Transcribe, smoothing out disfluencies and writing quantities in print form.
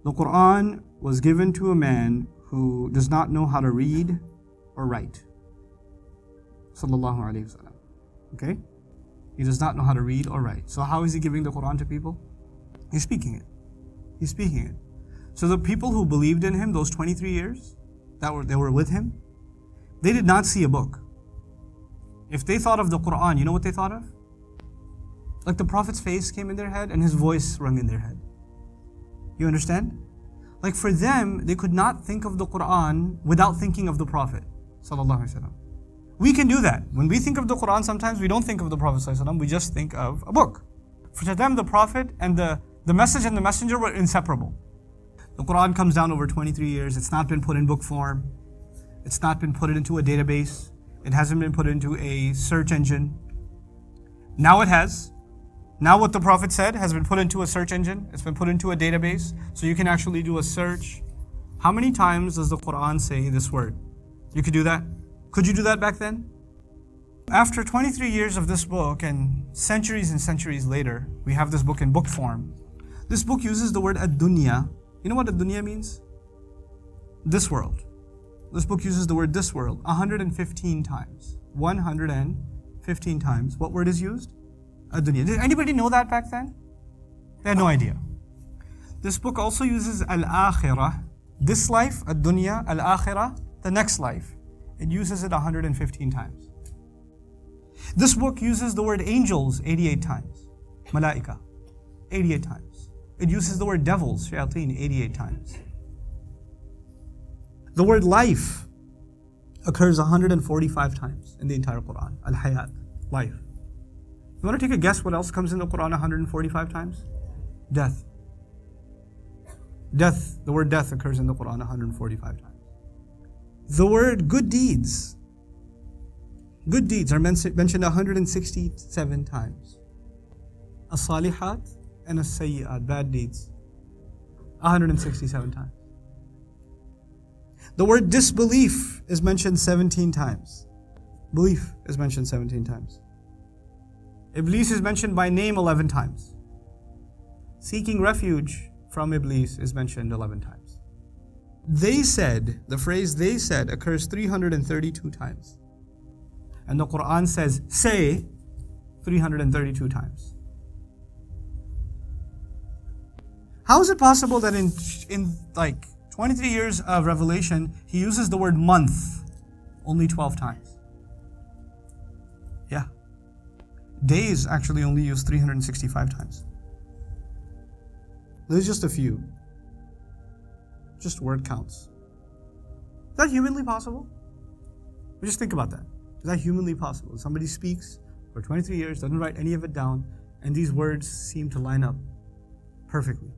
The Quran was given to a man who does not know how to read or write. Sallallahu Alaihi Wasallam. Okay? He does not know how to read or write. So how is he giving the Quran to people? He's speaking it. He's speaking it. So the people who believed in him those 23 years, they were with him, they did not see a book. If they thought of the Quran, you know what they thought of? Like the Prophet's face came in their head and his voice rung in their head. You understand? Like for them, they could not think of the Quran without thinking of the Prophet Sallallahu Alaihi Wasallam. We can do that. When we think of the Quran, sometimes we don't think of the Prophet Sallallahu Alaihi Wasallam, we just think of a book. For them, the Prophet and the message and the messenger were inseparable. The Quran comes down over 23 years. It's not been put in book form. It's not been put into a database. It hasn't been put into a search engine. Now it has. Now what the Prophet said has been put into a search engine. It's been put into a database. So you can actually do a search. How many times does the Quran say this word? You could do that? Could you do that back then? After 23 years of this book and centuries later, we have this book in book form. This book uses the word ad-dunya. You know what ad-dunya means? This world. This book uses the word this world 115 times. 115 times. What word is used? Ad-dunya. Did anybody know that back then? They had no idea. This book also uses al-akhirah. This life, ad-dunya, al-akhirah, the next life. It uses it 115 times. This book uses the word angels 88 times. Malaika, 88 times. It uses the word devils, shayateen, 88 times. The word life occurs 145 times in the entire Quran. Al-hayat, life. You want to take a guess what else comes in the Quran 145 times? Death. Death, the word death occurs in the Quran 145 times. The word good deeds. Good deeds are mentioned 167 times. As-salihat and as-sayyi'at, bad deeds, 167 times. The word disbelief is mentioned 17 times. Belief is mentioned 17 times. Iblis is mentioned by name 11 times. Seeking refuge from Iblis is mentioned 11 times. They said, the phrase they said occurs 332 times. And the Quran says, say 332 times. How is it possible that in like 23 years of revelation, he uses the word month only 12 times? Yeah. Days actually only used 365 times. There's just a few. Just word counts. Is that humanly possible? Just think about that. Is that humanly possible? Somebody speaks for 23 years, doesn't write any of it down, and these words seem to line up perfectly.